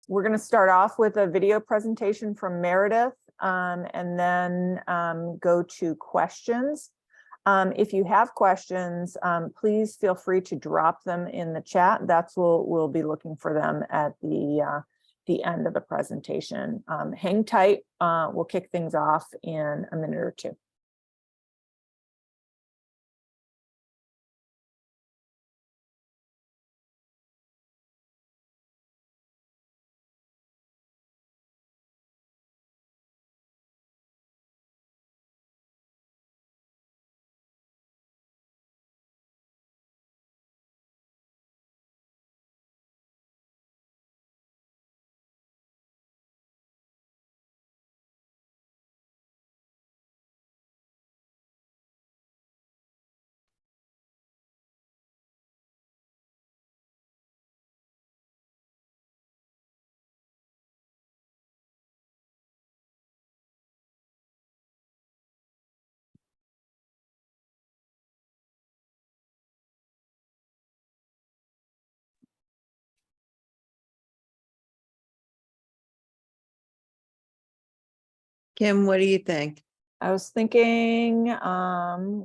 we're gonna start off with a video presentation from Meridith, and then go to questions. If you have questions, please feel free to drop them in the chat. We'll be looking for them at the end of the presentation. Hang tight. We'll kick things off in a minute or two. Kim, what do you think? I was thinking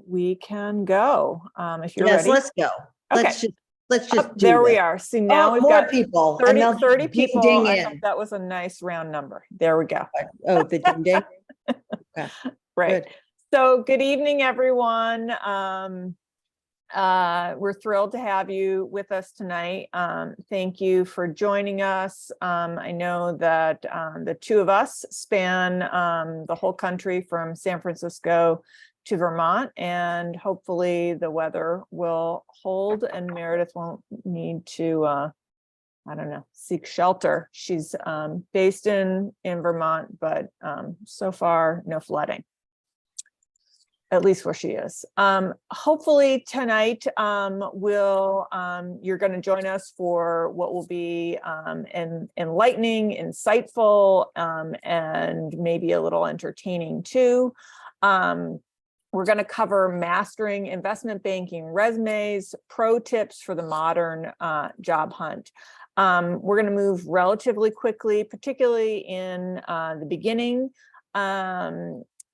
we can go if you're ready. Let's go. Okay. Let's just do there this. we are. See, now we've more got people. 30 people. Ding I in. thought that was a nice round number. There we go. Oh, the ding ding. Okay. Right. Good. So good evening, everyone. We're thrilled to have you with us tonight. Thank you for joining us. I know that the two of us span the whole country from San Francisco to Vermont, and hopefully the weather will hold and Meridith won't need to, I don't know, seek shelter. She's based in Vermont, but so far no flooding. At least where she is. Hopefully tonight you're going to join us for what will be enlightening, insightful, and maybe a little entertaining too. We're going to cover mastering investment banking resumes, pro tips for the modern job hunt. We're going to move relatively quickly, particularly in the beginning.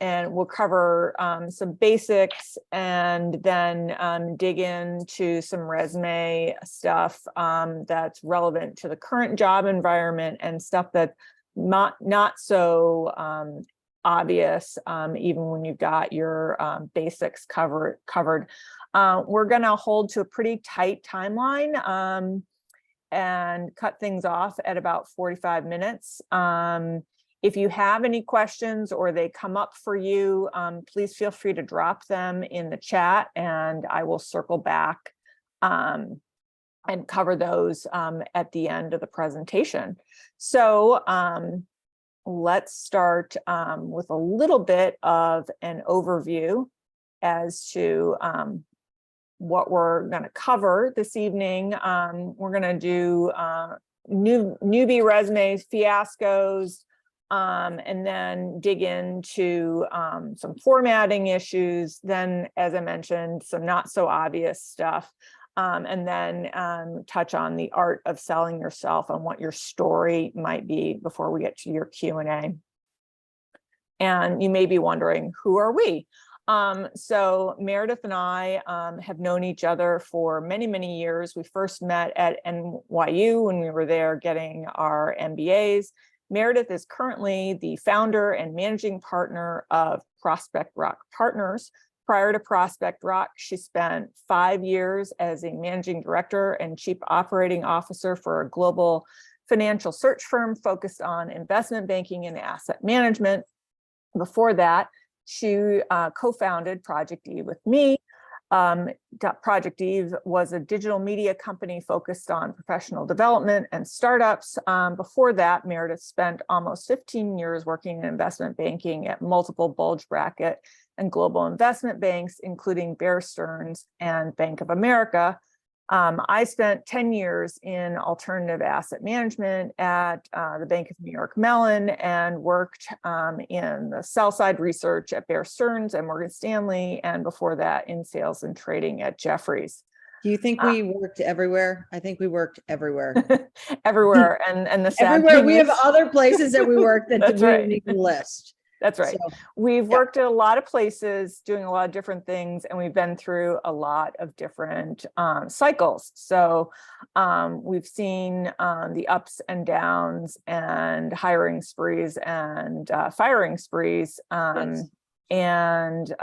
And we'll cover some basics and then dig into some resume stuff that's relevant to the current job environment and stuff that's not so obvious, even when you've got your basics covered. We're going to hold to a pretty tight timeline and cut things off at about 45 minutes. If you have any questions or they come up for you, please feel free to drop them in the chat and I will circle back and cover those at the end of the presentation. So let's start with a little bit of an overview as to what we're going to cover this evening. We're going to do newbie resumes, fiascos, and then dig into some formatting issues. Then, as I mentioned, some not so obvious stuff, and then touch on the art of selling yourself and what your story might be before we get to your Q&A. And you may be wondering, who are we? So Meridith and I have known each other for many, many years. We first met at NYU when we were there getting our MBAs. Meridith is currently the founder and managing partner of Prospect Rock Partners. Prior to Prospect Rock, she spent 5 years as a managing director and chief operating officer for a global financial search firm focused on investment banking and asset management. Before that, she co-founded Project Eve with me. Project Eve was a digital media company focused on professional development and startups. Before that, Meridith spent almost 15 years working in investment banking at multiple bulge bracket and global investment banks, including Bear Stearns and Bank of America. I spent 10 years in alternative asset management at the Bank of New York Mellon and worked in the sell side research at Bear Stearns and Morgan Stanley, and before that in sales and trading at Jefferies. Do you think we worked everywhere? I think we worked everywhere. Everywhere. And the sad Everywhere. thing We have is, other places that we worked that we That's right. didn't even list. that's right. So, We've yeah. worked at a lot of places, doing a lot of different things, and we've been through a lot of different cycles. So we've seen the ups and downs and hiring sprees and firing sprees. Yes. And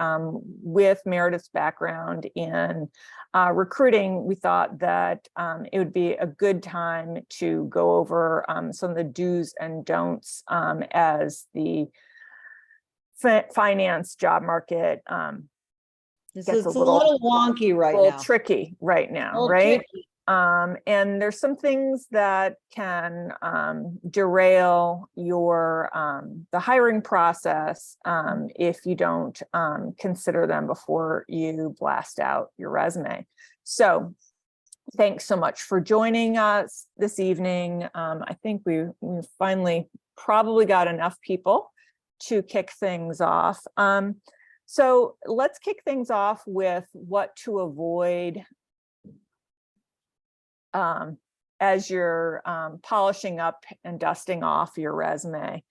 with Meredith's background in recruiting, we thought that it would be a good time to go over some of the do's and don'ts as the finance job market It's gets a little wonky right now. tricky right A now, little right? tricky. And there's some things that can derail your the hiring process if you don't consider them before you blast out your resume. So thanks so much for joining us this evening. I think we finally probably got enough people to kick things off. So let's kick things off with what to avoid as you're polishing up and dusting off your resume.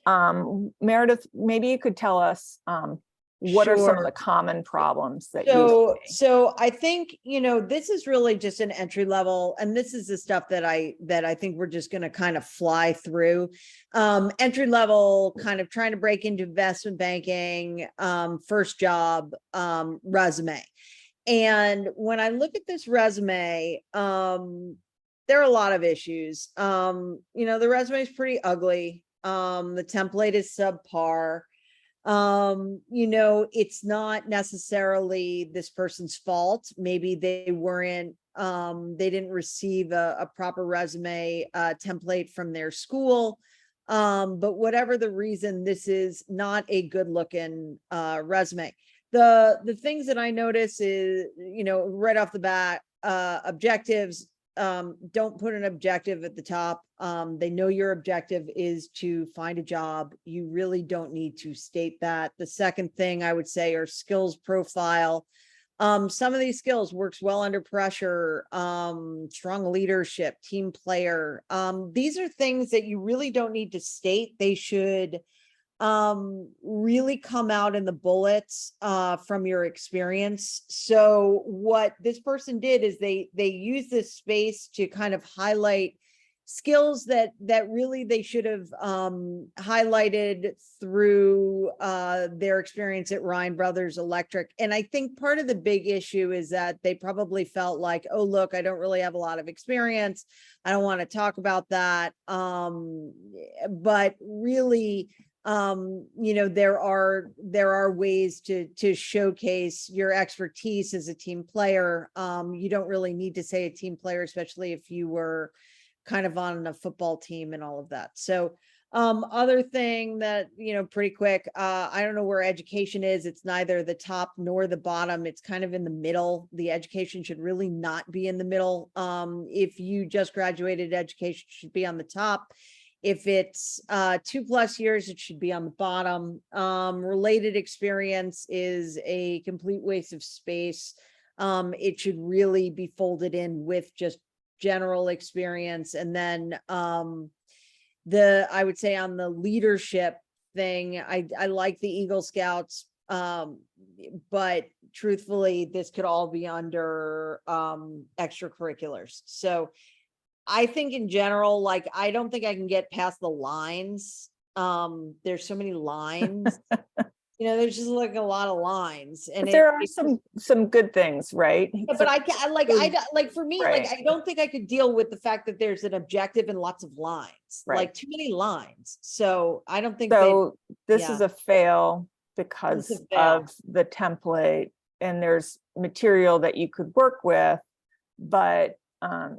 Meredith, maybe you could tell us what are some of Sure. the common problems that you see? So I think, this is really just an entry level, and this is the stuff that I think we're just going to kind of fly through. Entry level, kind of trying to break into investment banking, first job, resume. And when I look at this resume, there are a lot of issues. The resume is pretty ugly. The template is subpar. It's not necessarily this person's fault. Maybe they didn't receive a proper resume template from their school. But whatever the reason, this is not a good looking resume. The things that I notice is, right off the bat, objectives. Don't put an objective at the top. They know your objective is to find a job. You really don't need to state that. The second thing I would say are skills profile. Some of these skills works well under pressure, strong leadership, team player. These are things that you really don't need to state. They should really come out in the bullets from your experience. So what this person did is they use this space to kind of highlight skills that really they should have highlighted through their experience at Ryan Brothers Electric. And I think part of the big issue is that they probably felt like, oh, look, I don't really have a lot of experience. I don't want to talk about that. But really, there are ways to showcase your expertise as a team player. You don't really need to say a team player, especially if you were kind of on a football team and all of that. So other thing that, pretty quick, I don't know where education is. It's neither the top nor the bottom. It's kind of in the middle. The education should really not be in the middle. If you just graduated, education should be on the top. If it's 2+ years, it should be on the bottom. Related experience is a complete waste of space. It should really be folded in with just general experience. And then I would say on the leadership thing, I like the Eagle Scouts, but truthfully, this could all be under extracurriculars. So I think in general, like, I don't think I can get past the lines. There's so many lines, there's just like a lot of lines, and there are some good things, right? Yeah, but I can't, like for me, Right. like, I don't think I could deal with the fact that there's an objective and lots of lines, Right. like too many lines. So I don't think So this yeah. is a fail because This is a fail. of the template, and there's material that you could work with, but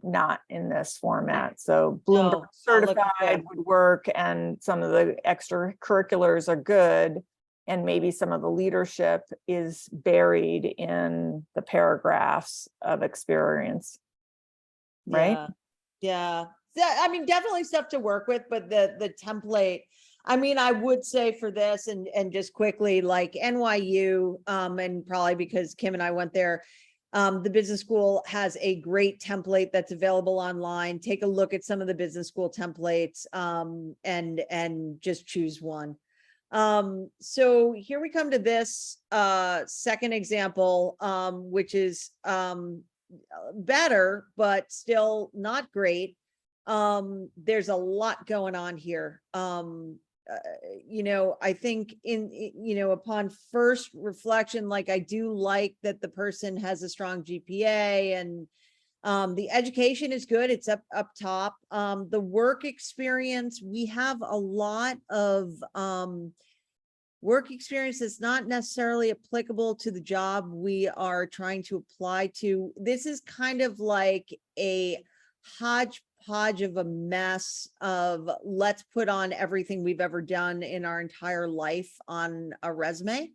not in this format. So Bloomberg not looking certified good. would work, and some of the extracurriculars are good, and maybe some of the leadership is buried in the paragraphs of experience, right? Yeah. I mean, definitely stuff to work with, but the template, I mean, I would say for this, and just quickly, like NYU, and probably because Kim and I went there, The business school has a great template that's available online. Take a look at some of the business school templates, and just choose one. So here we come to this second example, which is better, but still not great. There's a lot going on here. I think upon first reflection, like, I do like that the person has a strong GPA, and the education is good. It's up top. The work experience, we have a lot of work experience that's not necessarily applicable to the job we are trying to apply to. This is kind of like a hodgepodge of a mess of, let's put on everything we've ever done in our entire life on a resume.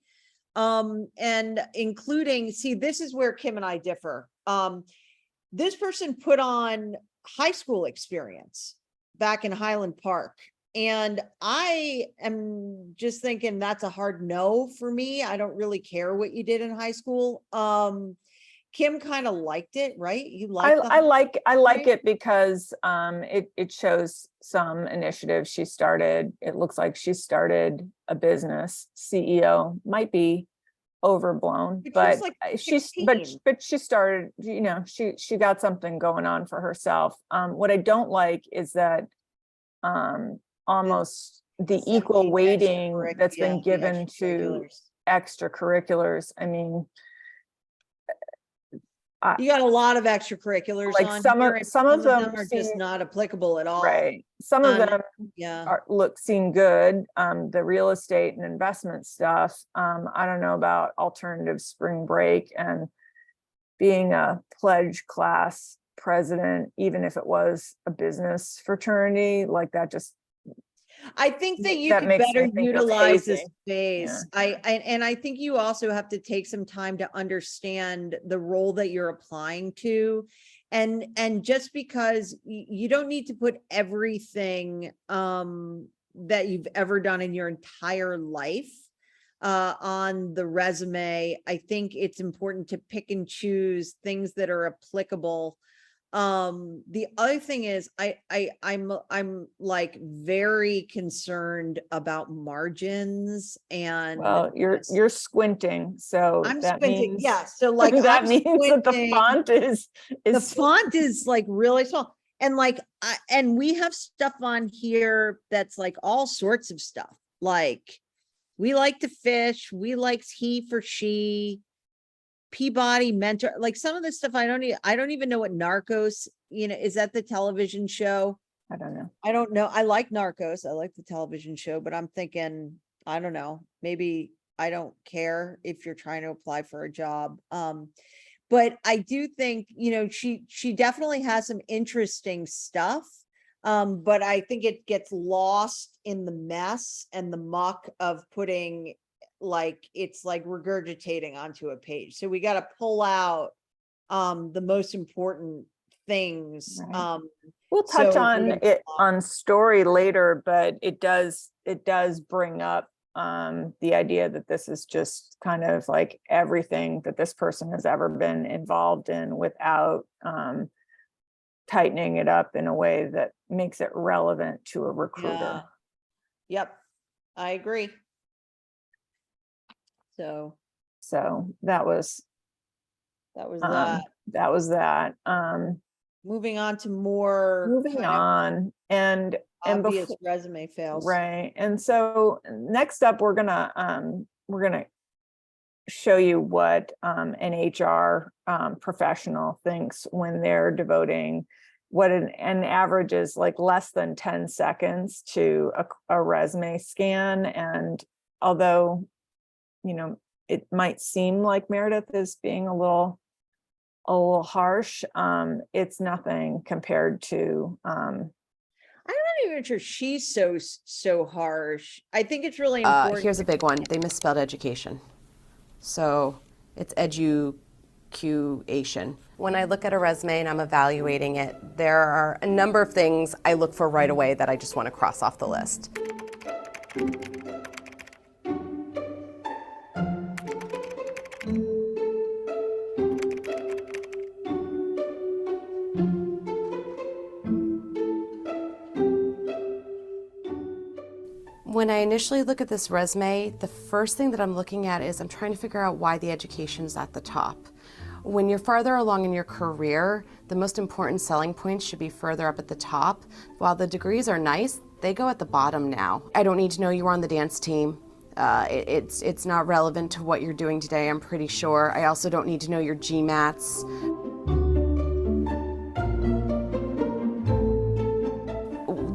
And including, see, this is where Kim and I differ. This person put on high school experience back in Highland Park. And I am just thinking that's a hard no for me. I don't really care what you did in high school. Kim kind of liked it, right? You like I like it because it shows some initiative. She started, it looks like she started a business. CEO might be overblown, but like she 16. but she started, she got something going on for herself. What I don't like is that almost the equal weighting that's been given to extracurriculars. I mean, you got a lot of extracurriculars like on some here, of some of them are just not applicable at all. right. Some of them yeah, seem good. The real estate and investment stuff. I don't know about alternative spring break and being a pledge class president, even if it was a business fraternity, like that. Just, I think that you that could makes better me think of utilize this hazing. space. Yeah. And I think you also have to take some time to understand the role that you're applying to. And just because you don't need to put everything that you've ever done in your entire life on the resume, I think it's important to pick and choose things that are applicable. The other thing is I'm like very concerned about margins, and Well, you're squinting, so I'm that squinting. means Yeah, so like that I'm means that the squinting. font The is font is like really small, and like and we have stuff on here that's like all sorts of stuff. Like, we like to fish, we like he for she, Peabody mentor, like some of this stuff I don't even know what Narcos, is that the television show? I don't know. I don't know. I like Narcos. I like the television show, but I'm thinking, I don't know, maybe I don't care if you're trying to apply for a job. But I do think, she definitely has some interesting stuff. But I think it gets lost in the mess and the muck of putting, like, it's like regurgitating onto a page. So we got to pull out the most important things. Right. We'll touch on it on story later, but it does bring up the idea that this is just kind of like everything that this person has ever been involved in without tightening it up in a way that makes it relevant to a recruiter. Yeah. Yep, I agree. So that was that. Moving on to more and obvious resume fails. Right. And so next up, we're gonna show you what an HR professional thinks when they're devoting what an average is, like less than 10 seconds to a resume scan. And although, it might seem like Meridith is being a little harsh, it's nothing compared to I'm not even sure she's so harsh. I think it's really important. Here's a big one. They misspelled education. So it's education. When I look at a resume and I'm evaluating it, there are a number of things I look for right away that I just want to cross off the list. When I initially look at this resume, the first thing that I'm looking at is I'm trying to figure out why the education is at the top. When you're farther along in your career, the most important selling points should be further up at the top. While the degrees are nice, they go at the bottom now. I don't need to know you were on the dance team. It's not relevant to what you're doing today, I'm pretty sure. I also don't need to know your GMATs.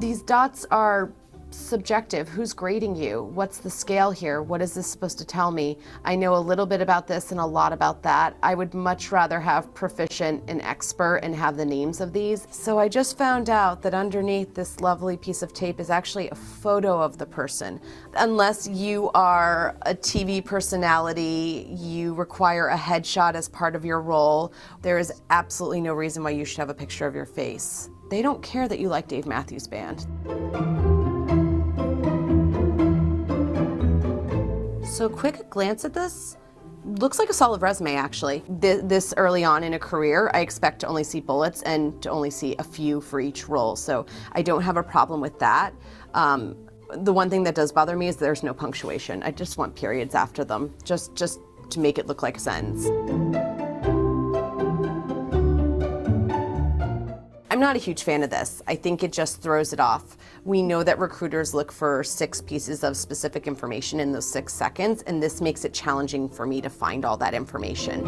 These dots are subjective. Who's grading you? What's the scale here? What is this supposed to tell me? I know a little bit about this and a lot about that. I would much rather have proficient and expert and have the names of these. So I just found out that underneath this lovely piece of tape is actually a photo of the person. Unless you are a TV personality, you require a headshot as part of your role, there is absolutely no reason why you should have a picture of your face. They don't care that you like Dave Matthews Band. So quick glance at this, looks like a solid resume actually. This early on in a career, I expect to only see bullets and to only see a few for each role. So I don't have a problem with that. The one thing that does bother me is there's no punctuation. I just want periods after them, just to make it look like a sentence. I'm not a huge fan of this. I think it just throws it off. We know that recruiters look for 6 pieces of specific information in those 6 seconds, and this makes it challenging for me to find all that information.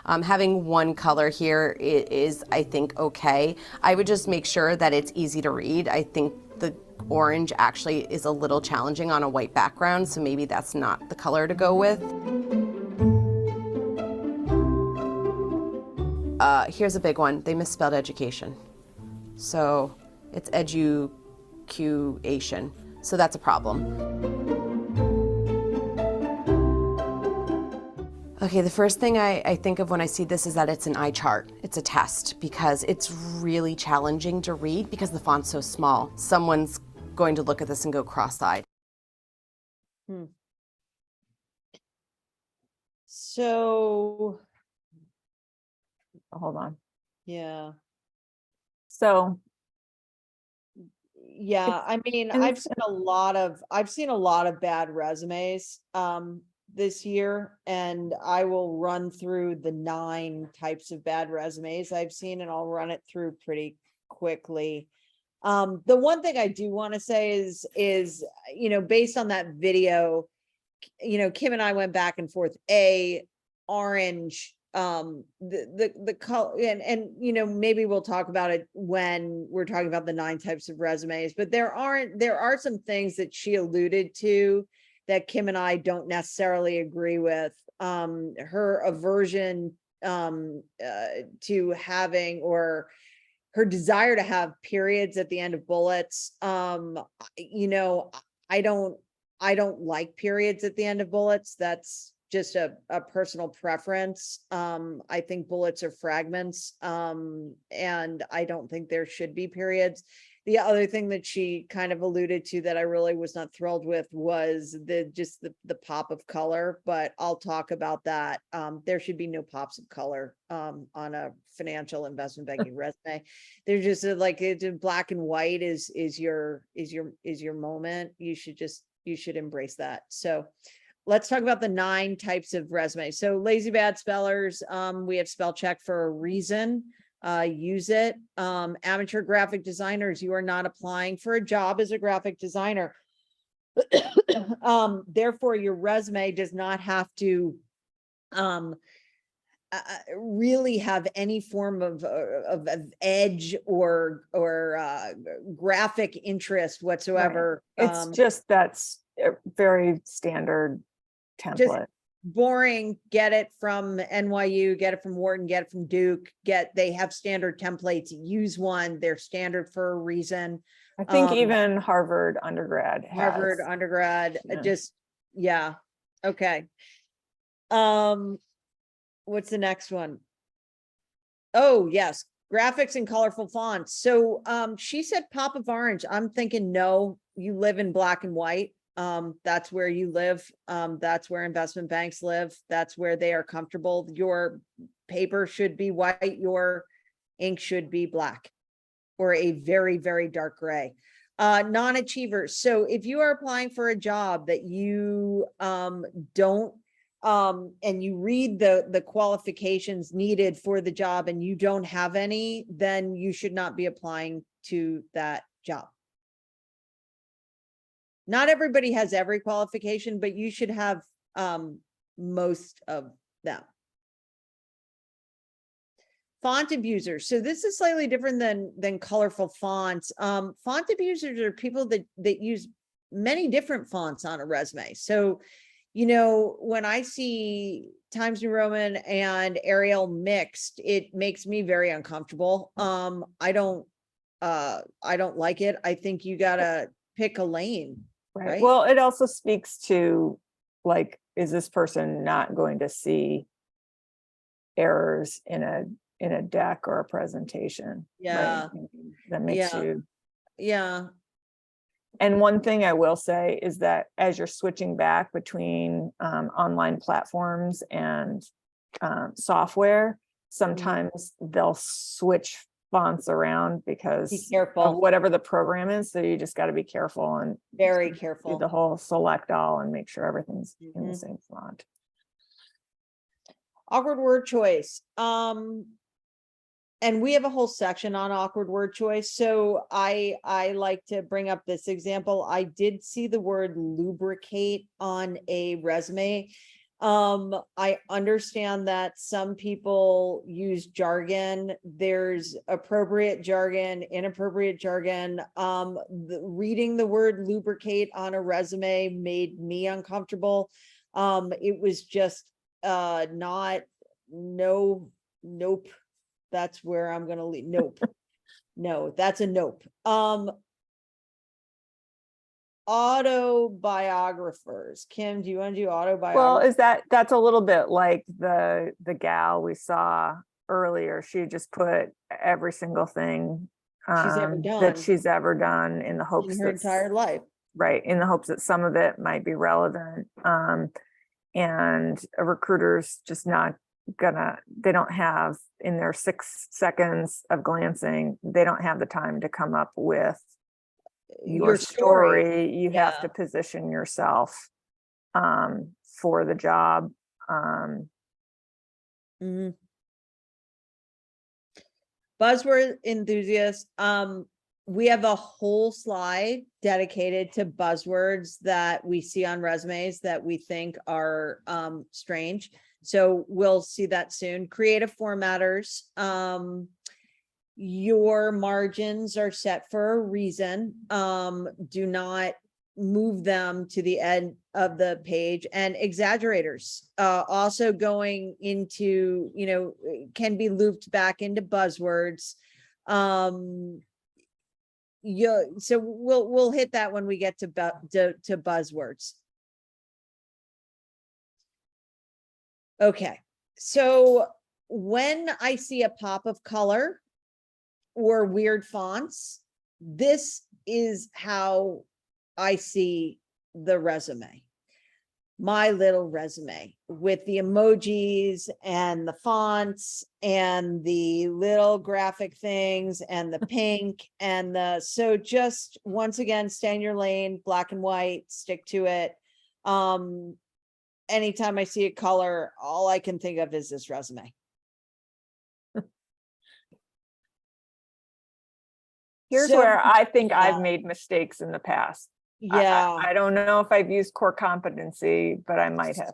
Having one color here is, I think, okay. I would just make sure that it's easy to read. I think the orange actually is a little challenging on a white background, so maybe that's not the color to go with. Here's a big one. They misspelled education. So it's education. So that's a problem. Okay, the first thing I think of when I see this is that it's an eye chart. It's a test because it's really challenging to read because the font's so small. Someone's going to look at this and go cross-eyed. So, Hold on. yeah. So Yeah, I mean, and I've seen a lot of bad resumes this year, and I will run through the 9 types of bad resumes I've seen, and I'll run it through pretty quickly. The one thing I do want to say is, based on that video, Kim and I went back and forth. Orange, the color, and maybe we'll talk about it when we're talking about the 9 types of resumes, but there are some things that she alluded to that Kim and I don't necessarily agree with. Her aversion to having, or her desire to have periods at the end of bullets. I don't like periods at the end of bullets. That's just a personal preference. I think bullets are fragments, and I don't think there should be periods. The other thing that she kind of alluded to that I really was not thrilled with was the pop of color, but I'll talk about that. There should be no pops of color on a financial investment banking resume. They're just like, it's black and white is your moment. You should embrace that. So let's talk about the 9 types of resumes. So lazy bad spellers, we have spell check for a reason. Use it. Amateur graphic designers, you are not applying for a job as a graphic designer. Therefore, your resume does not have to really have any form of edge or graphic interest whatsoever. Right. It's just that's a very standard template. Just boring. Get it from NYU, get it from Wharton, get it from Duke. They have standard templates. Use one. They're standard for a reason. I think even Harvard undergrad has. Yeah. Okay. What's the next one? Oh, yes. Graphics and colorful fonts. So she said pop of orange. I'm thinking, no, you live in black and white. That's where you live. That's where investment banks live. That's where they are comfortable. Your paper should be white. Your ink should be black. or a very, very dark gray. Non-achievers. So if you are applying for a job that you don't and you read the qualifications needed for the job and you don't have any, then you should not be applying to that job. Not everybody has every qualification, but you should have most of them. Font abusers. So this is slightly different than colorful fonts. Font abusers are people that use many different fonts on a resume. So, you know, when I see Times New Roman and Arial mixed, it makes me very uncomfortable. I don't like it. I think you gotta pick a lane. Right. Well, it also speaks to, like, is this person not going to see errors in a deck or a presentation? Yeah. Right? That makes you. Yeah. And one thing I will say is that as you're switching back between online platforms and software, sometimes they'll switch fonts around because Be careful. of whatever the program is. So you just got to be careful and Very do careful. the whole select all and make sure everything's in the same font. Awkward word choice. And we have a whole section on awkward word choice. So I like to bring up this example. I did see the word lubricate on a resume. I understand that some people use jargon. There's appropriate jargon, inappropriate jargon. Reading the word lubricate on a resume made me uncomfortable. It was just nope. That's where I'm gonna leave. Nope. No, that's a nope. Autobiographers. Kim, do you want to do autobiographers? Well, that's a little bit like the gal we saw earlier. She just put every single thing that she's ever done in the hopes in her entire life. Right, in the hopes that some of it might be relevant. And a recruiter's just not they don't have, in their 6 seconds of glancing, they don't have the time to come up with your story. You have to position yourself for the job. Buzzword enthusiasts. We have a whole slide dedicated to buzzwords that we see on resumes that we think are strange. So we'll see that soon. Creative formatters. Your margins are set for a reason. Do not move them to the end of the page. And exaggerators, also going into, you know, can be looped back into buzzwords. So we'll hit that when we get to buzzwords. Okay, so when I see a pop of color or weird fonts, this is how I see the resume. My little resume with the emojis and the fonts and the little graphic things and the pink and so just once again, stay in your lane, black and white, stick to it. Anytime I see a color, all I can think of is this resume. Here's where I think I've made mistakes in the past. Yeah. I don't know if I've used core competency, but I might have.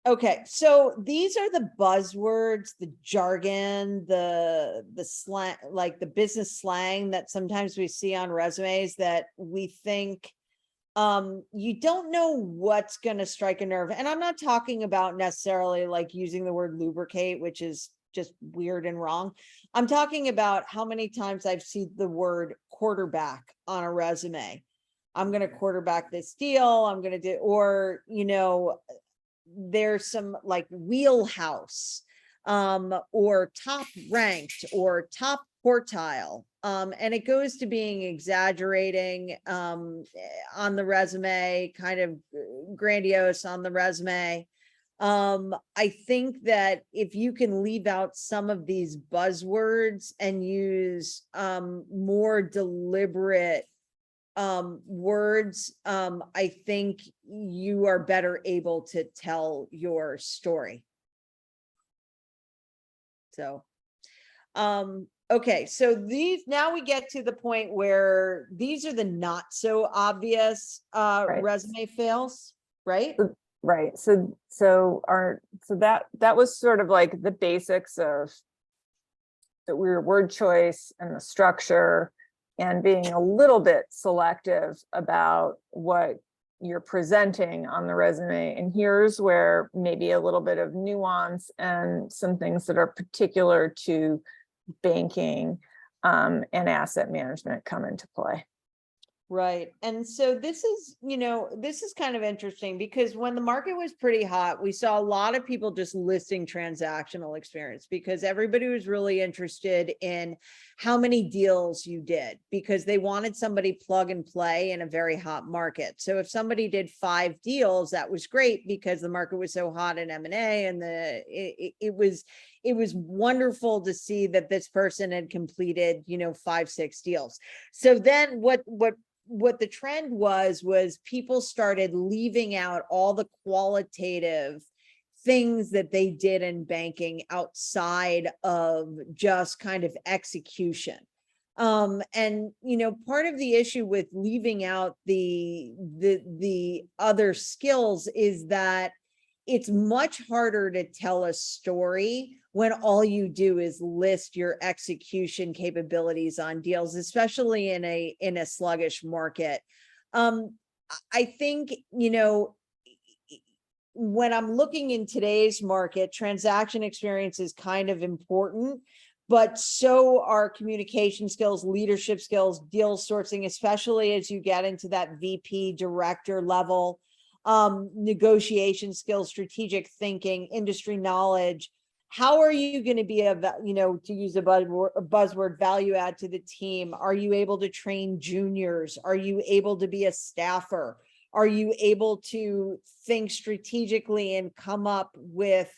Okay, so these are the buzzwords, the jargon, the slang, like the business slang that sometimes we see on resumes that we think you don't know what's going to strike a nerve. And I'm not talking about necessarily like using the word lubricate, which is just weird and wrong. I'm talking about how many times I've seen the word quarterback on a resume. I'm going to quarterback this deal. I'm going to do, or, you know, there's some like wheelhouse, or top ranked or top quartile. And it goes to being exaggerating, on the resume, kind of grandiose on the resume. I think that if you can leave out some of these buzzwords and use more deliberate words, I think you are better able to tell your story. So, okay, so now we get to the point where these are the not so obvious Right. resume fails, right? Right. So that was sort of like the basics of the word choice and the structure, and being a little bit selective about what you're presenting on the resume. And here's where maybe a little bit of nuance and some things that are particular to banking and asset management come into play. Right. And so this is, this is kind of interesting because when the market was pretty hot, we saw a lot of people just listing transactional experience because everybody was really interested in how many deals you did because they wanted somebody plug and play in a very hot market. So if somebody did 5 deals, that was great because the market was so hot in M&A, and it was wonderful to see that this person had completed, 5, 6 deals. So then what the trend was people started leaving out all the qualitative things that they did in banking outside of just kind of execution. And part of the issue with leaving out the other skills is that it's much harder to tell a story when all you do is list your execution capabilities on deals, especially in a sluggish market. I think, when I'm looking in today's market, transaction experience is kind of important, but so are communication skills, leadership skills, deal sourcing, especially as you get into that VP director level, negotiation skills, strategic thinking, industry knowledge. How are you going to be to use a buzzword, value add to the team? Are you able to train juniors? Are you able to be a staffer? Are you able to think strategically and come up with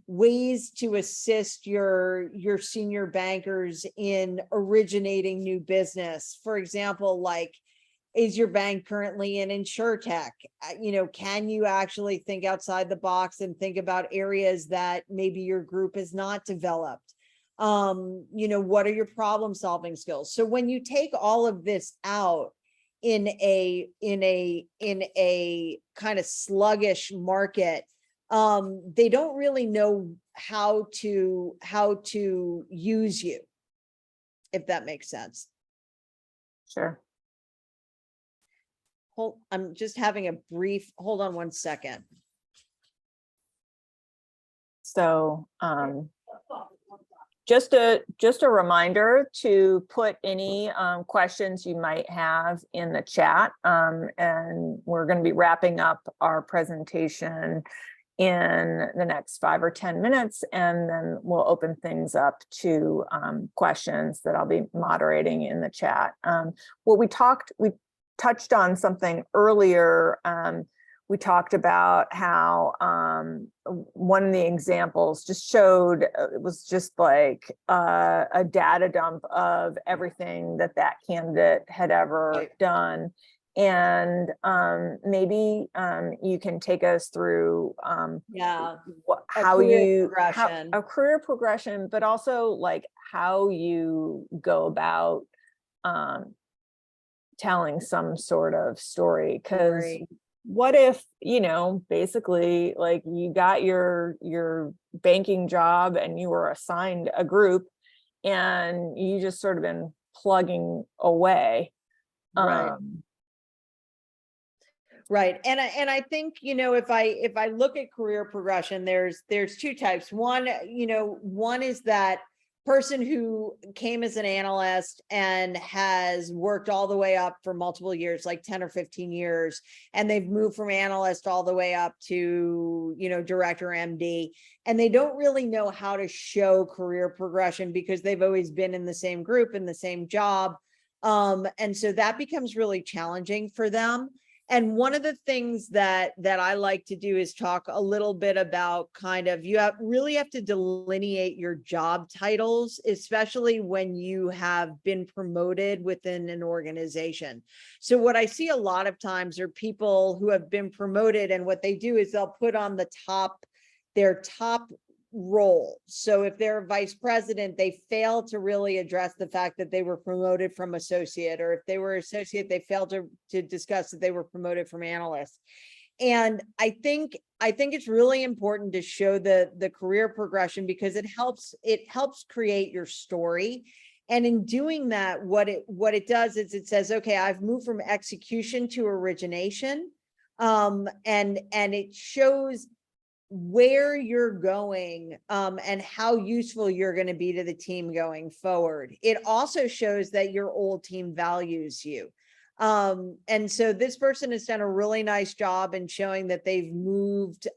ways to assist your senior bankers in originating new business? For example, like, is your bank currently in insurtech? Can you actually think outside the box and think about areas that maybe your group is not developed? What are your problem solving skills? So when you take all of this out in a kind of sluggish market, they don't really know how to use you, if that makes sense. Sure. I'm just having a brief, hold on one second. So just a reminder to put any questions you might have in the chat, and we're going to be wrapping up our presentation in the next 5 or 10 minutes, and then we'll open things up to questions that I'll be moderating in the chat. We touched on something earlier. We talked about how one of the examples just showed it was just like a data dump of everything that candidate had ever done. And maybe you can take us through how a career progression, but also like how you go about telling some sort of story. Because what if, basically like you got your banking job and you were assigned a group and you just sort of been plugging away. Right. And I think, if I look at career progression, there's 2 types. One is that person who came as an analyst and has worked all the way up for multiple years, like 10 or 15 years, and they've moved from analyst all the way up to, director, MD, and they don't really know how to show career progression because they've always been in the same group, in the same job. And so that becomes really challenging for them. And one of the things that I like to do is talk a little bit about kind of, really have to delineate your job titles, especially when you have been promoted within an organization. So what I see a lot of times are people who have been promoted, and what they do is they'll put on their top role. So if they're a vice president, they fail to really address the fact that they were promoted from associate, or if they were associate, they failed to discuss that they were promoted from analyst. And I think it's really important to show the career progression, because it helps create your story. And in doing that, what it does is it says, okay, I've moved from execution to origination. And it shows where you're going, and how useful you're going to be to the team going forward. It also shows that your old team values you. And so this person has done a really nice job in showing that they've moved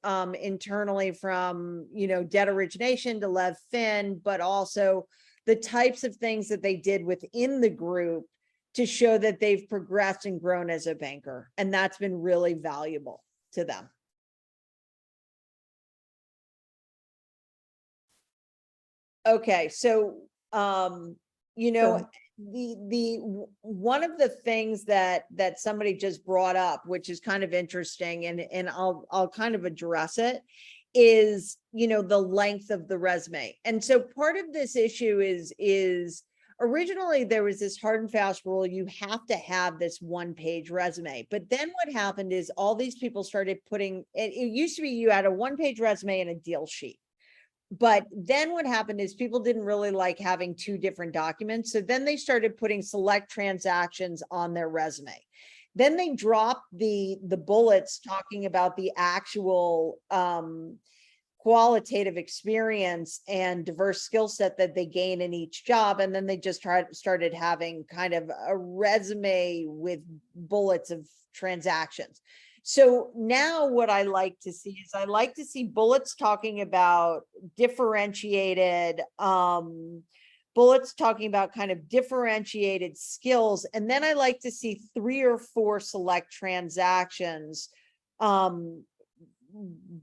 internally from, debt origination to Lev Fin, but also the types of things that they did within the group to show that they've progressed and grown as a banker. And that's been really valuable to them. Okay, so Sure. the one of the things that somebody just brought up, which is kind of interesting, and I'll kind of address it, is the length of the resume. And so part of this issue is originally there was this hard and fast rule, you have to have this 1-page resume. But then what happened is all these people started putting it used to be you had a 1-page resume and a deal sheet. But then what happened is people didn't really like having 2 different documents. So then they started putting select transactions on their resume. Then they dropped the bullets talking about the actual qualitative experience and diverse skill set that they gain in each job. And then they just started having kind of a resume with bullets of transactions. So now what I like to see is I like to see bullets talking about differentiated, bullets talking about kind of differentiated skills. And then I like to see 3 or 4 select transactions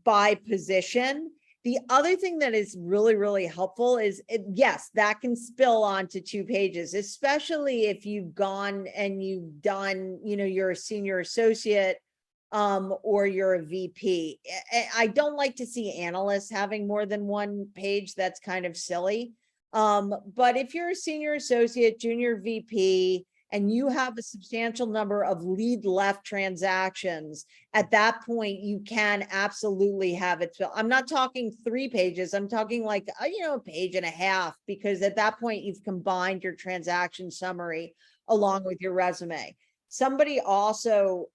by position. The other thing that is really, really helpful is, yes, that can spill onto 2 pages, especially if you've gone and you've done, you're a senior associate, or you're a VP. I don't like to see analysts having more than 1 page. That's kind of silly. But if you're a senior associate, junior VP, and you have a substantial number of lead left transactions, at that point, you can absolutely have it. So I'm not talking 3 pages. I'm talking like, a page and a half, because at that point, you've combined your transaction summary along with your resume. Somebody also,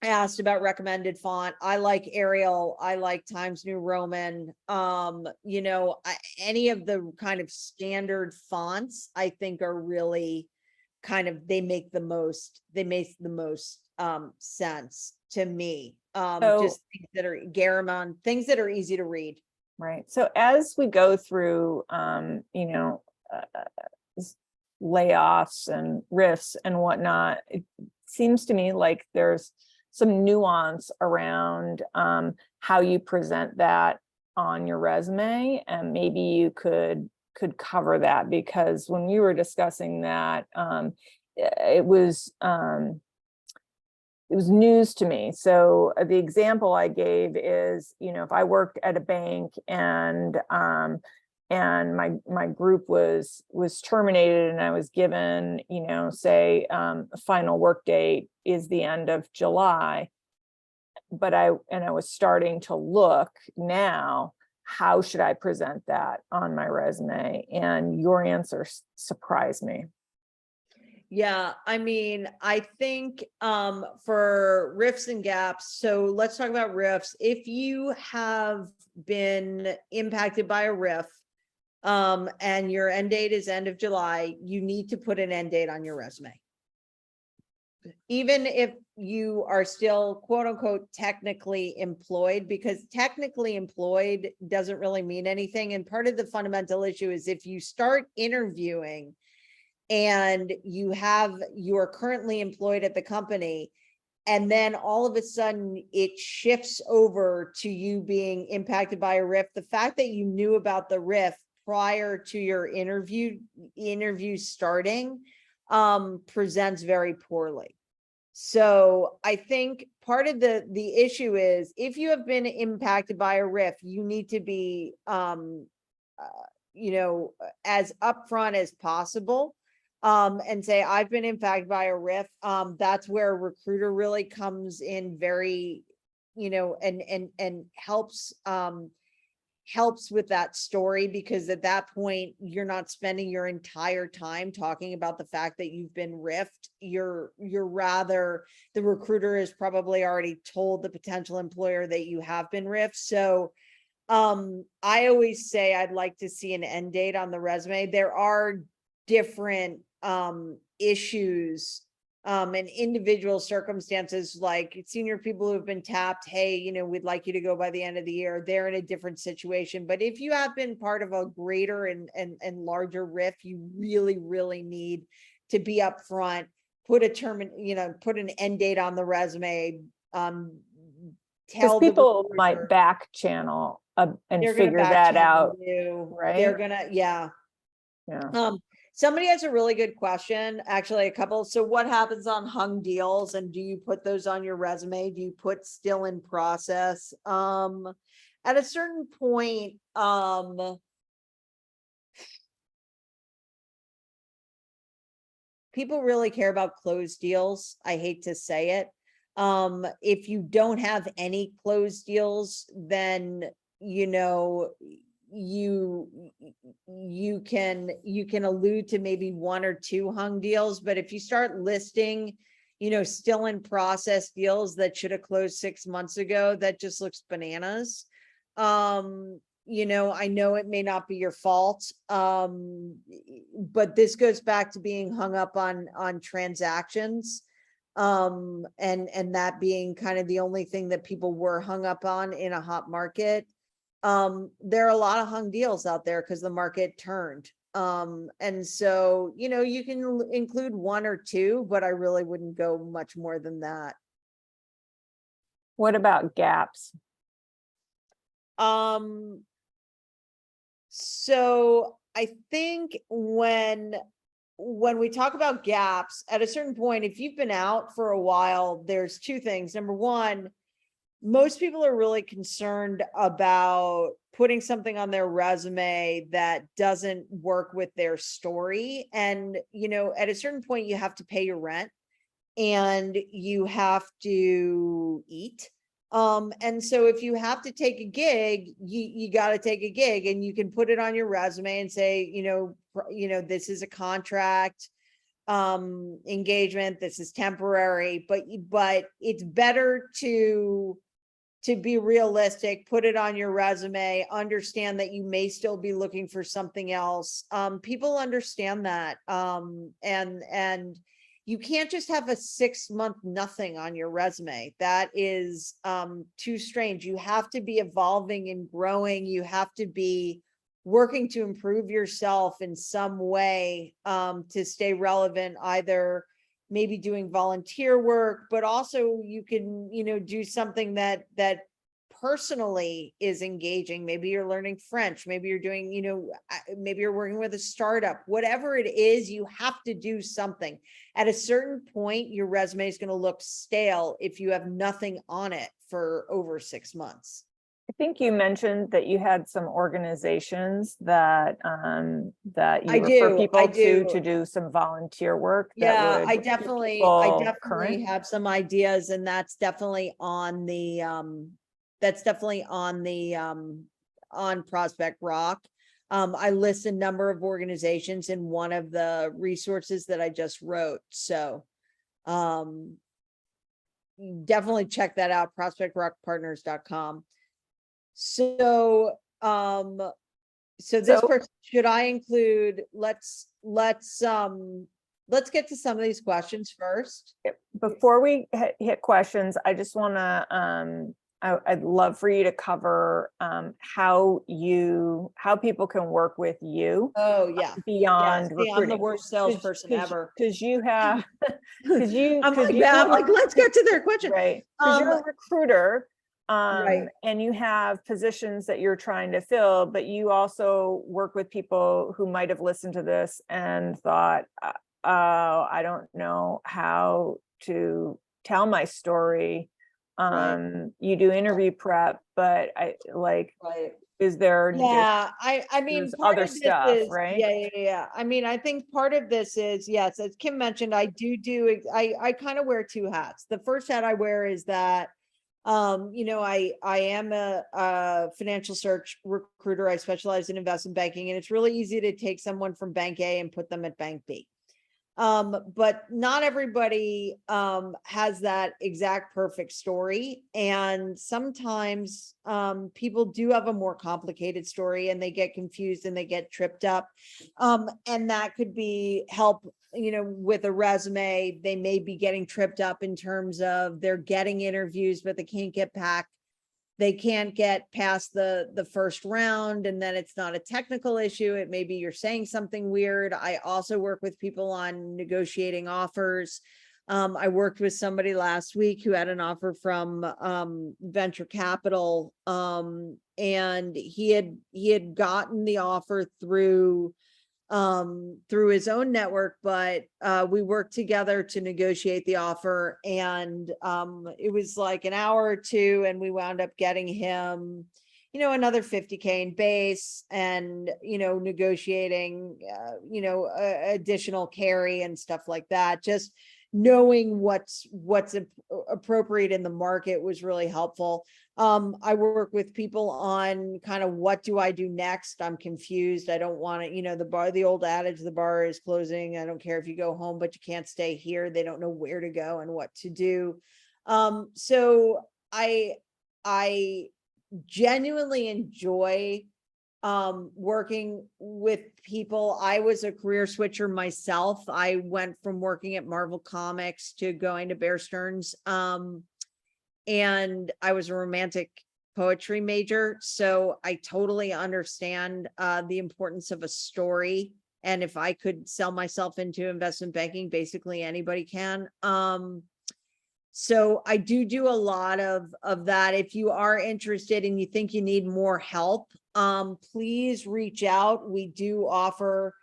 asked about recommended font. I like Arial. I like Times New Roman. Any of the kind of standard fonts, I think, are really kind of, they make the most sense to me. Just things that are Garamond, things that are easy to read. Right. So as we go through, layoffs and rifts and whatnot, it seems to me like there's some nuance around how you present that on your resume, and maybe you could cover that, because when we were discussing that, it was news to me. So the example I gave is, if I worked at a bank and my group was terminated, and I was given, say, a final work date is the end of July, but I was starting to look now, how should I present that on my resume? And your answer surprised me. Yeah, I mean, I think for riffs and gaps, so let's talk about riffs. If you have been impacted by a riff, and your end date is end of July, you need to put an end date on your resume. Even if you are still, quote unquote, technically employed, because technically employed doesn't really mean anything. And part of the fundamental issue is if you start interviewing and you are currently employed at the company, and then all of a sudden it shifts over to you being impacted by a RIF. The fact that you knew about the RIF prior to your interview starting presents very poorly. So I think part of the issue is, if you have been impacted by a RIF, you need to be as upfront as possible, and say, I've been impacted by a RIF. That's where a recruiter really comes in very, and helps with that story, because at that point you're not spending your entire time talking about the fact that you've been riffed. You're rather, the recruiter has probably already told the potential employer that you have been riffed. So I always say I'd like to see an end date on the resume. There are different issues and individual circumstances, like senior people who have been tapped, hey, we'd like you to go by the end of the year. They're in a different situation. But if you have been part of a greater and larger RIF, you really, really need to be upfront, put an end date on the resume. Because people might back channel and figure that out. Right. They're gonna, yeah. Somebody has a really good question, actually a couple. So what happens on hung deals, and do you put those on your resume? Do you put still in process? At a certain point, people really care about closed deals. I hate to say it. If you don't have any closed deals, then, you can allude to maybe 1 or 2 hung deals. But if you start listing, still in process deals that should have closed 6 months ago, that just looks bananas. I know it may not be your fault, but this goes back to being hung up on transactions, and that being kind of the only thing that people were hung up on in a hot market. There are a lot of hung deals out there because the market turned. And so, you can include 1 or 2, but I really wouldn't go much more than that. What about gaps? So I think when we talk about gaps, at a certain point, if you've been out for a while, there's 2 things. Number one, most people are really concerned about putting something on their resume that doesn't work with their story. And, at a certain point, you have to pay your rent and you have to eat. And so if you have to take a gig, you got to take a gig, and you can put it on your resume and say, this is a contract engagement, this is temporary, but it's better to be realistic, put it on your resume, understand that you may still be looking for something else. People understand that. And you can't just have a 6-month nothing on your resume. That is too strange. You have to be evolving and growing. You have to be working to improve yourself in some way to stay relevant, either maybe doing volunteer work, but also you can, do something that personally is engaging. Maybe you're learning French, maybe you're doing, maybe you're working with a startup, whatever it is, you have to do something. At a certain point, your resume is going to look stale if you have nothing on it for over 6 months. I think you mentioned that you had some organizations that you refer people to do some volunteer work. Yeah, I definitely have some ideas, and that's definitely on the on Prospect Rock. I list a number of organizations in one of the resources that I just wrote. So definitely check that out, prospectrockpartners.com. So this person, should I include, let's get to some of these questions first. Before we hit questions, I just want to I'd love for you to cover how people can work with you Oh, yeah. beyond See, I'm the recruiting. worst salesperson ever. Because you have, because you, I'm because like, you I'm like, let's get to their question. right, because you're a recruiter, Right. and you have positions that you're trying to fill, but you also work with people who might have listened to this and thought, oh, I don't know how to tell my story. Right. You do interview prep, but Right. is there Yeah, I mean, there's part other of this stuff, is, right? yeah. I mean, I think part of this is, yes, as Kim mentioned, I kind of wear two hats. The first hat I wear is that, I am a financial search recruiter. I specialize in investment banking, and it's really easy to take someone from bank A and put them at bank B. But not everybody has that exact perfect story. And sometimes people do have a more complicated story and they get confused and they get tripped up. And that could be help, with a resume. They may be getting tripped up in terms of they're getting interviews, but they can't get back. They can't get past the first round, and then it's not a technical issue. It may be you're saying something weird. I also work with people on negotiating offers. I worked with somebody last week who had an offer from venture capital, and he had gotten the offer through his own network, but we worked together to negotiate the offer, and it was like an hour or two, and we wound up getting him another 50K in base, and negotiating additional carry and stuff like that. Just knowing what's appropriate in the market was really helpful. I work with people on kind of what do I do next? I'm confused. I don't want to, the old adage, the bar is closing. I don't care if you go home, but you can't stay here. They don't know where to go and what to do. So I genuinely enjoy working with people. I was a career switcher myself. I went from working at Marvel Comics to going to Bear Stearns. And I was a romantic poetry major, so I totally understand the importance of a story. And if I could sell myself into investment banking, basically anybody can. So I do a lot of that. If you are interested and you think you need more help, please reach out. We do offer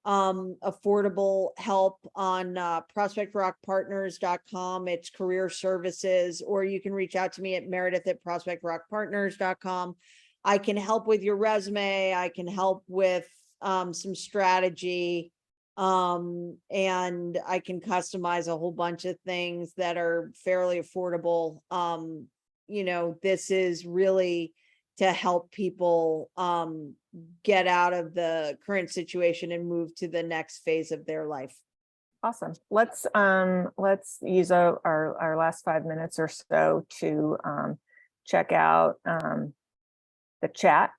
affordable help on prospectrockpartners.com. It's career services, or you can reach out to me at meredith@prospectrockpartners.com. I can help with your resume. I can help with some strategy. And I can customize a whole bunch of things that are fairly affordable. This is really to help people get out of the current situation and move to the next phase of their life. Awesome. Let's use our last 5 minutes or so to check out the chat.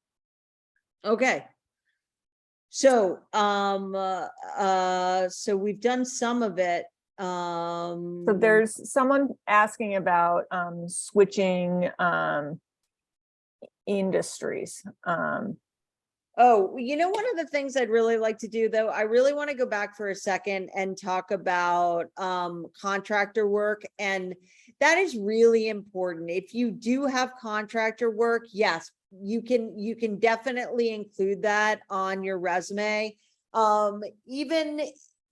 Okay. So so we've done some of it. So there's someone asking about switching industries. Oh, one of the things I'd really like to do, though, I really want to go back for a second and talk about contractor work. And that is really important. If you do have contractor work, yes, you can definitely include that on your resume. Even,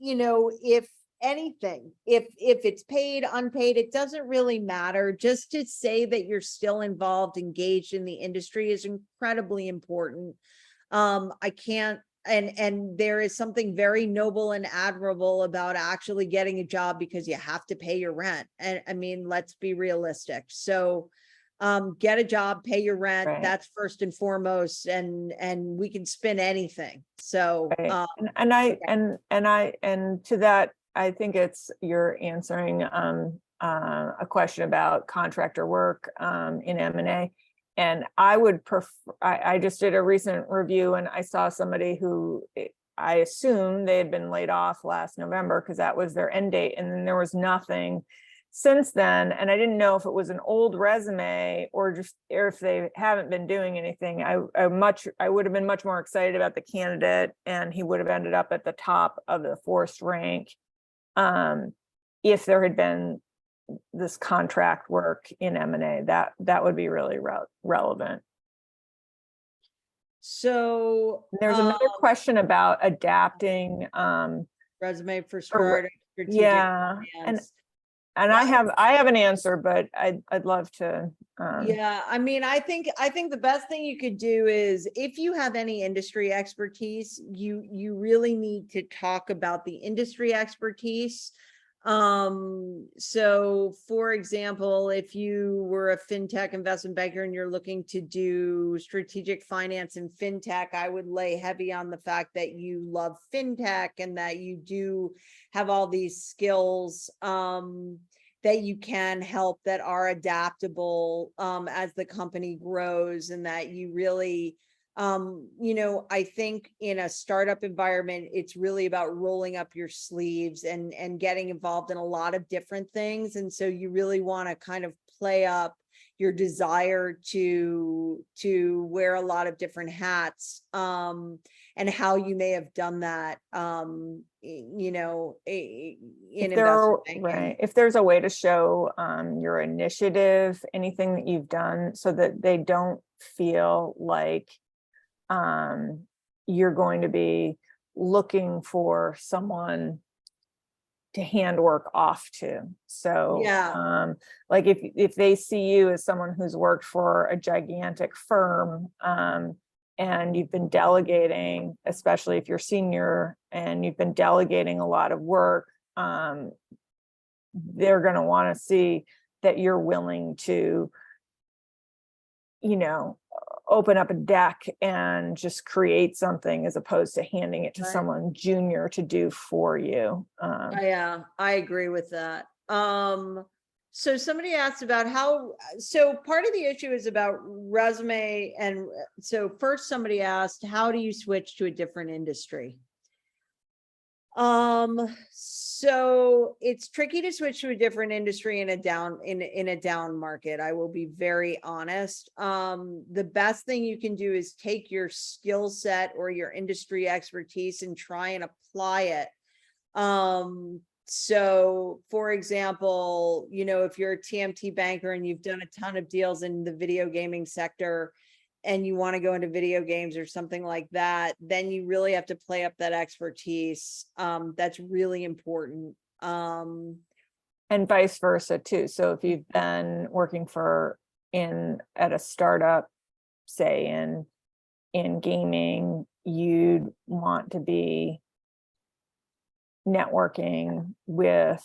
if anything, if it's paid, unpaid, it doesn't really matter. Just to say that you're still involved, engaged in the industry is incredibly important. I can't, and there is something very noble and admirable about actually getting a job because you have to pay your rent. And I mean, let's be realistic. So get a job, pay your rent. Right. That's first and foremost, and we can spin anything. So right. And to that, I think you're answering a question about contractor work in M&A. And I would prefer, I just did a recent review and I saw somebody who I assume they had been laid off last November because that was their end date. And then there was nothing since then, and I didn't know if it was an old resume or if they haven't been doing anything, I would have been much more excited about the candidate, and he would have ended up at the top of the forced rank if there had been this contract work in M&A. That would be really relevant. So There's another question about adapting resume for strategic yeah, plans. and I have an answer, but I'd love to. Yeah, I mean, I think the best thing you could do is, if you have any industry expertise, you really need to talk about the industry expertise. So for example, if you were a fintech investment banker and you're looking to do strategic finance and fintech, I would lay heavy on the fact that you love fintech and that you do have all these skills that you can help, that are adaptable as the company grows, and that you really I think in a startup environment, it's really about rolling up your sleeves and getting involved in a lot of different things. And so you really want to kind of play up your desire to wear a lot of different hats, and how you may have done that, in investment banking. Right. If there's a way to show your initiative, anything that you've done, so that they don't feel like you're going to be looking for someone to hand work off to. So Yeah. like if they see you as someone who's worked for a gigantic firm, and you've been delegating, especially if you're senior and you've been delegating a lot of work, they're going to want to see that you're willing to, open up a deck and just create something, as opposed to handing it to Right. someone junior to do for you. Yeah, I agree with that. So somebody asked about so part of the issue is about resume. And so first somebody asked, how do you switch to a different industry? So it's tricky to switch to a different industry in a down market. I will be very honest. The best thing you can do is take your skill set or your industry expertise and try and apply it. So for example, if you're a TMT banker and you've done a ton of deals in the video gaming sector, and you want to go into video games or something like that, then you really have to play up that expertise. That's really important. And vice versa too. So if you've been working at a startup, say in gaming, you'd want to be networking with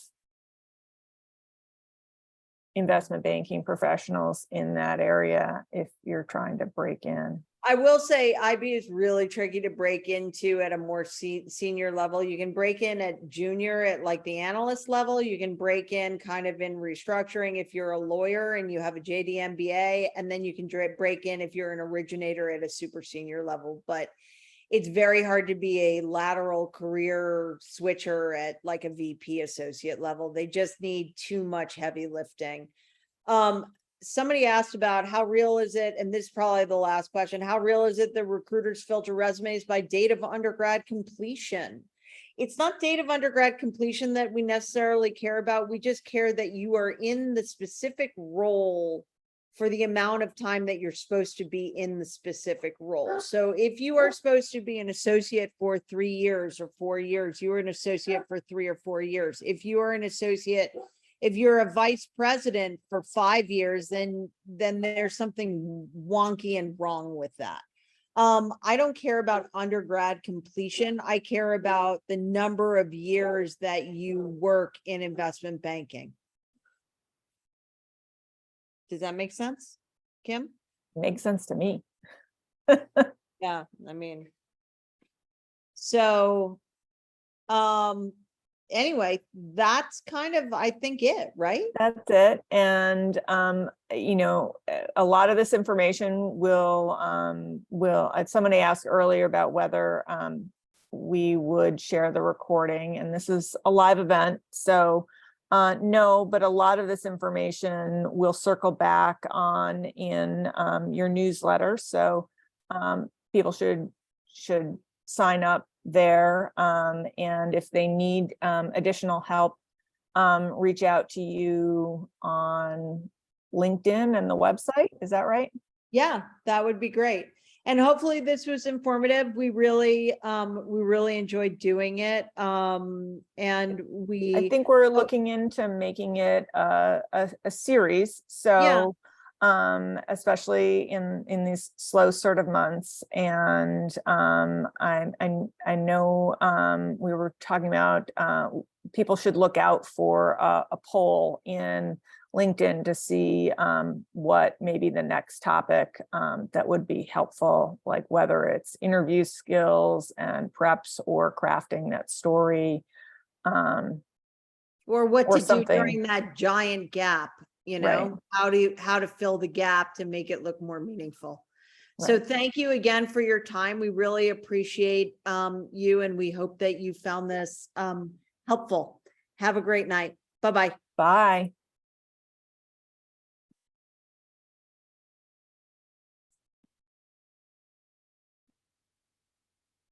investment banking professionals in that area if you're trying to break in. I will say IB is really tricky to break into at a more senior level. You can break in at junior, at like the analyst level. You can break in kind of in restructuring if you're a lawyer and you have a JD MBA, and then you can break in if you're an originator at a super senior level. But it's very hard to be a lateral career switcher at like a VP associate level. They just need too much heavy lifting. Somebody asked about how real is it, and this is probably the last question, how real is it that recruiters filter resumes by date of undergrad completion? It's not date of undergrad completion that we necessarily care about. We just care that you are in the specific role for the amount of time that you're supposed to be in the specific role. So if you are supposed to be an associate for 3 years or 4 years, you are an associate for 3 or 4 years. If you are an associate, if you're a vice president for 5 years, then there's something wonky and wrong with that. I don't care about undergrad completion. I care about the number of years that you work in investment banking. Does that make sense, Kim? Makes sense to me. Yeah, I mean, so, anyway, that's kind of, I think, it, right? That's it. And, a lot of this information somebody asked earlier about whether we would share the recording, and this is a live event. So No, but a lot of this information will circle back on in your newsletter. So people should sign up there. And if they need additional help, reach out to you on LinkedIn and the website. Is that right? Yeah, that would be great. And hopefully this was informative. We really enjoyed doing it. And I we, think we're looking into making it a series. Yeah. So especially in these slow sort of months. And I know we were talking about people should look out for a poll in LinkedIn to see what maybe the next topic that would be helpful, like whether it's interview skills and preps or crafting that story. or what Or to do something. during that giant gap, Right. how to fill the gap to make it look more meaningful. So Right. thank you again for your time. We really appreciate you, and we hope that you found this helpful. Have a great night. Bye-bye. Bye.